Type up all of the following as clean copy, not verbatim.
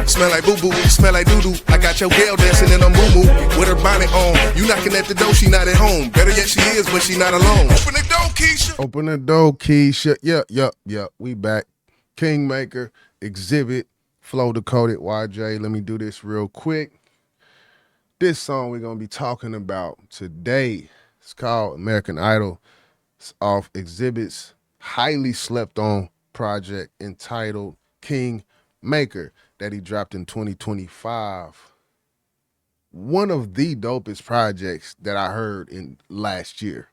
Smell like boo-boo, smell like doo-doo. I got your girl dancing in a moo-moo with her bonnet on. You knocking at the door, she not at home. Better yet, she is, but she not alone. Open the door, Keisha. Open the door, Keisha. Yep. We back. Kingmaker, Xzibit, Flow Decoded, YJ. Let me do this real quick. This song we're going to be talking about today, it's called American Idol. It's off Xzibit's highly slept on project entitled Kingmaker that he dropped in 2025. One of the dopest projects that I heard in last year.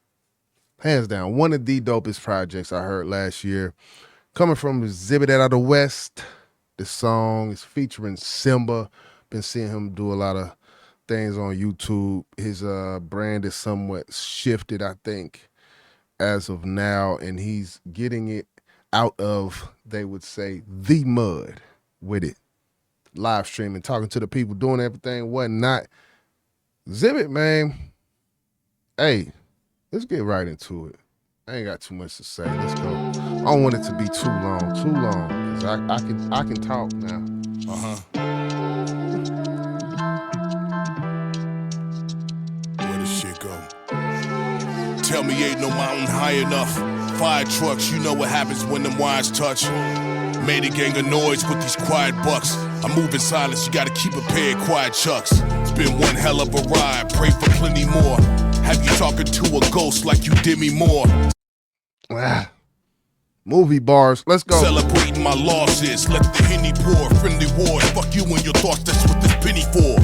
Hands down, one of the dopest projects I heard last year. Coming from Xzibit out of the West. This song is featuring Symba. Been seeing him do a lot of things on YouTube. His brand is somewhat shifted, I think, as of now, and he's getting it out of, they would say, the mud with it. Live streaming, talking to the people, doing everything, whatnot. Xzibit, man, hey, let's get right into it. I ain't got too much to say. Let's go. I don't want it to be too long, because I can talk now. Where this shit go? Tell me ain't no mountain high enough. Fire trucks, you know what happens when them wires touch. Made a gang of noise with these quiet bucks. I move in silence, you gotta keep a pair of quiet chucks. It's been one hell of a ride, pray for plenty more. Have you talking to a ghost like you did me more? Movie bars, let's go. Celebrating my losses, let the Henny pour. Friendly wars, fuck you and your thoughts, that's what this penny for.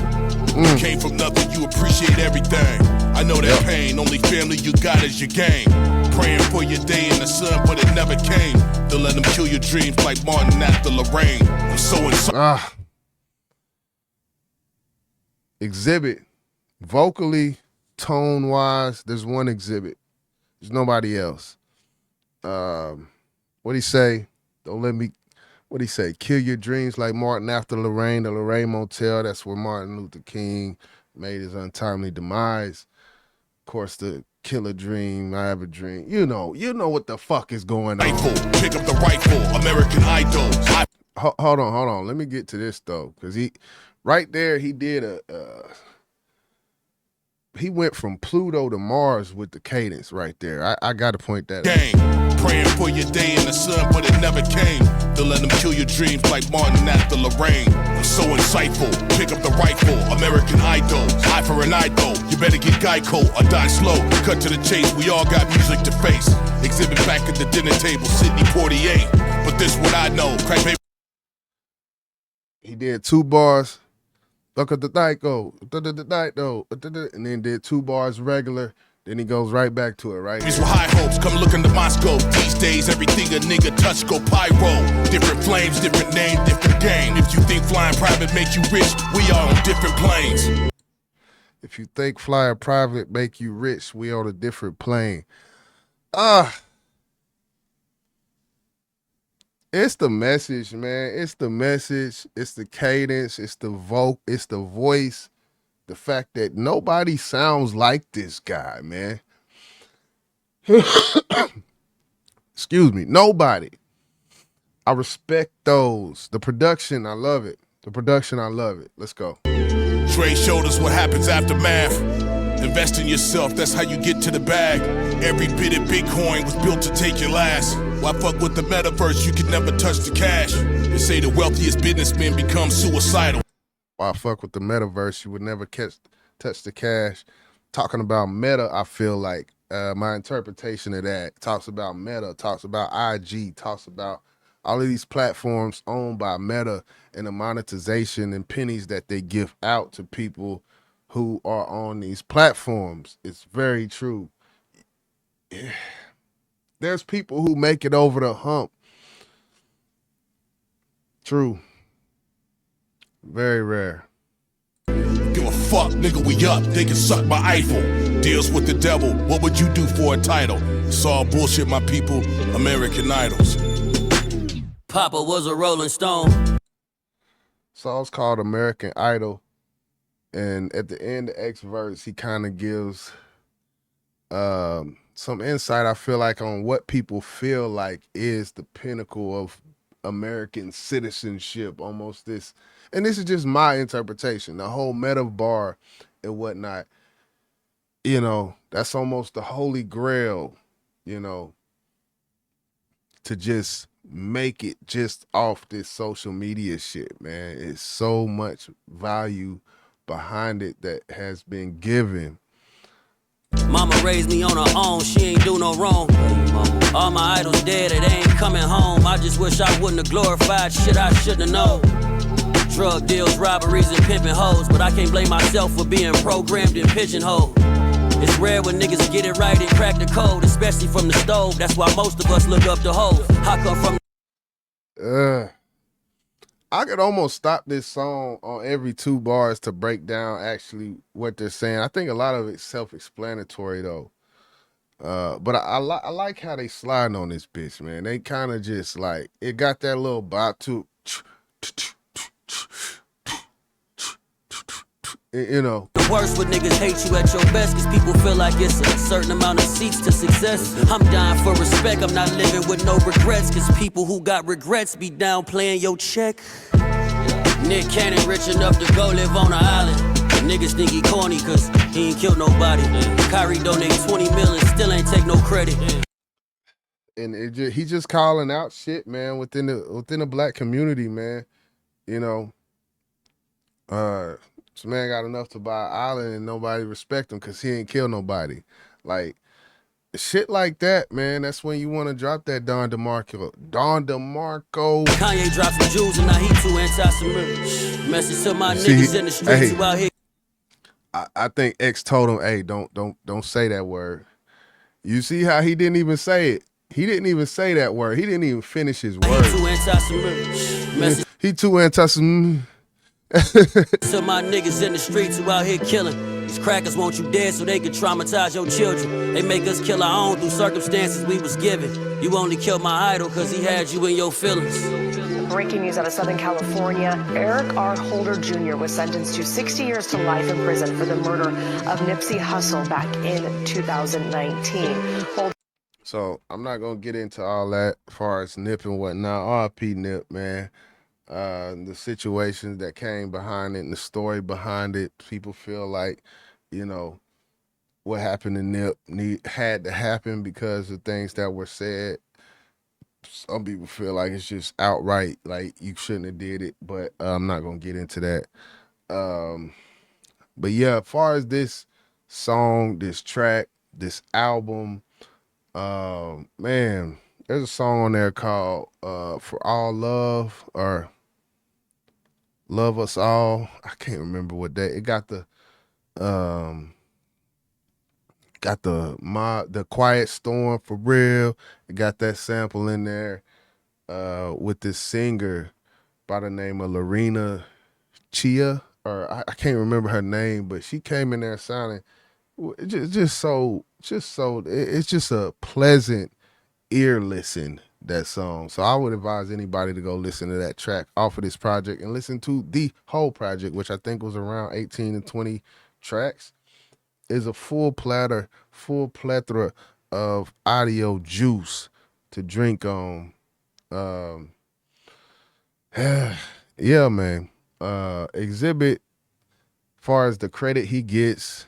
You came from nothing, you appreciate everything. I know that pain, only family you got is your gang. Praying for your day in the sun, but it never came. Don't let them kill your dreams like Martin after Lorraine. I'm so inside. Xzibit, vocally, tone-wise, there's one Xzibit. There's nobody else. What'd he say? What'd he say? Kill your dreams like Martin after Lorraine, the Lorraine Motel. That's where Martin Luther King made his untimely demise. Of course, the killer dream, I have a dream. You know what the fuck is going on. Pick up the rifle, American Idol. Hold on. Let me get to this though, because right there, he did he went from Pluto to Mars with the cadence right there. I got to point that out. Praying for your day in the sun, but it never came. Don't let them kill your dreams like Martin after Lorraine. I'm so insightful. Pick up the rifle, American Idol. Eye for an eye though. You better get Geico or die slow. Cut to the chase, we all got music to face. Xzibit back at the dinner table, Sydney 48. But this what I know. Crack paper. He did 2 bars. Look at the Geico, and then did 2 bars regular. Then he goes right back to it, right? These were high hopes, come looking to Moscow. These days, everything a nigga touch go pyro. Different flames, different name, different game. If you think flying private make you rich, we are on different planes. If you think flying private make you rich, we on a different plane. It's the message, man. It's the message. It's the cadence. It's the it's the voice. The fact that nobody sounds like this guy, man. Excuse me. Nobody. I respect those. The production, I love it. Let's go. Trey showed us what happens after math. Invest in yourself, that's how you get to the bag. Every bit of Bitcoin was built to take your last. Why fuck with the metaverse? You can never touch the cash. They say the wealthiest businessmen become suicidal. Why fuck with the metaverse? You would never touch the cash. Talking about meta, I feel like my interpretation of that talks about meta, talks about IG, talks about all of these platforms owned by Meta and the monetization and pennies that they give out to people who are on these platforms. It's very true. There's people who make it over the hump. True. Very rare. Give a fuck, nigga, we up. They can suck my Eiffel. Deals with the devil. What would you do for a title? It's all bullshit, my people. American Idols. Papa was a Rolling Stone. Song's called American Idol. And at the end of X verse, he kind of gives some insight, I feel like, on what people feel like is the pinnacle American citizenship, almost this. And this is just my interpretation. The whole meta bar and whatnot, that's almost the holy grail, you know, to just make it just off this social media shit, man. It's so much value behind it that has been given. Mama raised me on her own, she ain't do no wrong. All my idols dead, it ain't coming home. I just wish I wouldn't have glorified shit I shouldn't have known. Drug deals, robberies, and pimping hoes, but I can't blame myself for being programmed and pigeonholed. It's rare when niggas get it right and crack the code, especially from the stove. That's why most of us look up to hoes. I come from I could almost stop this song on every 2 bars to break down actually what they're saying. I think a lot of it's self-explanatory though. But I like how they sliding on this bitch, man. They kind of just like, it got that little bop to, The worst when niggas hate you at your best, cause people feel like it's a certain amount of seats to success. I'm dying for respect, I'm not living with no regrets, cause people who got regrets be down playing your check. Nick Cannon rich enough to go live on an island. Niggas think he corny cause he ain't killed nobody. Kyrie donate 20 million, still ain't take no credit. And he just calling out shit, man, within the black community, man. This man got enough to buy an island and nobody respect him because he ain't killed nobody. Like, shit like that, man, that's when you want to drop that Don DeMarco. Kanye dropped some jewels and now he too anti-Semitic. Message to my niggas in the streets who out here. I think X told him, hey, don't say that word. You see how he didn't even say it. He didn't even say that word. He didn't even finish his word. He too anti-Semitic. He too anti-Semitic. To my niggas in the streets who out here killing. These crackers want you dead so they can traumatize your children. They make us kill our own through circumstances we was given. You only killed my idol cause he had you in your feelings. Breaking news out of Southern California. Eric R. Holder Jr. was sentenced to 60 years to life in prison for the murder of Nipsey Hussle back in 2019. So I'm not gonna get into all that as far as Nip and whatnot. RIP Nip, man. The situations that came behind it and the story behind it. People feel like, what happened to Nip had to happen because of things that were said. Some people feel like it's just outright, like you shouldn't have did it, but I'm not gonna get into that. But yeah, as far as this song, this track, this album, man, there's a song on there called For All Love or Love Us All. I can't remember what that. It got the Quiet Storm for real. It got that sample in there with this singer by the name of Lorena Chia, or I can't remember her name, but she came in there sounding it's just a pleasant ear listen, that song. So I would advise anybody to go listen to that track off of this project and listen to the whole project, which I think was around 18 and 20 tracks. Is a full plethora of audio juice to drink on. Yeah, man. Xzibit, far as the credit he gets,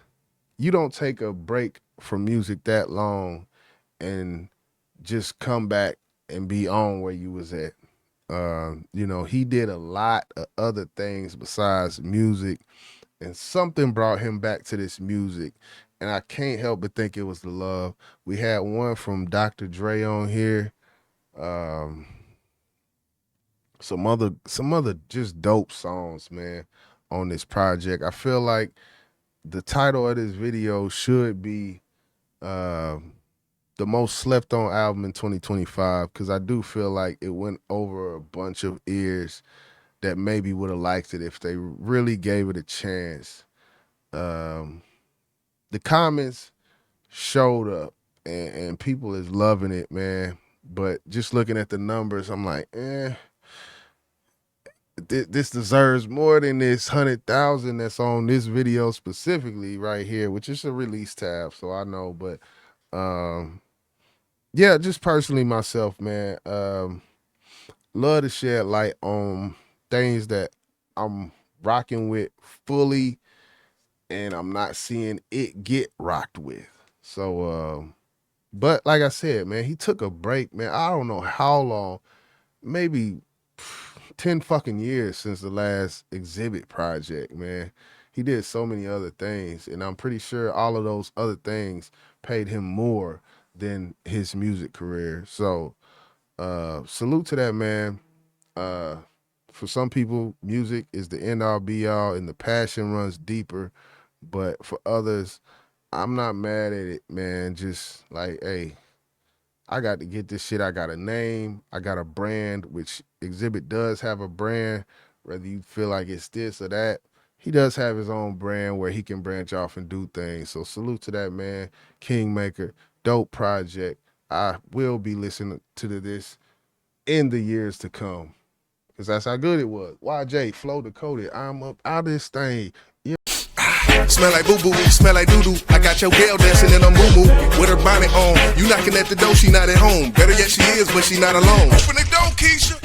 you don't take a break from music that long and just come back and be on where you was at. He did a lot of other things besides music, and something brought him back to this music, and I can't help but think it was the love. We had one from Dr. Dre on here, some other just dope songs, man, on this project. I feel like the title of this video should be the most slept on album in 2025, because I do feel like it went over a bunch of ears that maybe would have liked it if they really gave it a chance. The comments showed up and people is loving it, man. But just looking at the numbers, I'm like, this deserves more than this 100,000 that's on this video specifically right here, which is a release tab, so I know. But yeah, just personally myself, man, love to shed light on things that I'm rocking with fully and I'm not seeing it get rocked with. So, but like I said, man, he took a break, man. I don't know how long, maybe 10 fucking years since the last Xzibit project, man. He did so many other things, and I'm pretty sure all of those other things paid him more than his music career. So, salute to that, man. For some people, music is the end all be all and the passion runs deeper. But for others, I'm not mad at it, man. Just like, hey, I got to get this shit. I got a name. I got a brand, which Xzibit does have a brand, whether you feel like it's this or that. He does have his own brand where he can branch off and do things. So salute to that, man. Kingmaker, dope project. I will be listening to this in the years to come, because that's how good it was. YJ, Flow Decoded. I'm up out of this thing. Yeah. Smell like boo-boo, smell like doo-doo. I got your girl dancing in a moo-moo with her bonnet on. You knocking at the door, she not at home. Better yet, she is, but she not alone. Open the door, Keisha.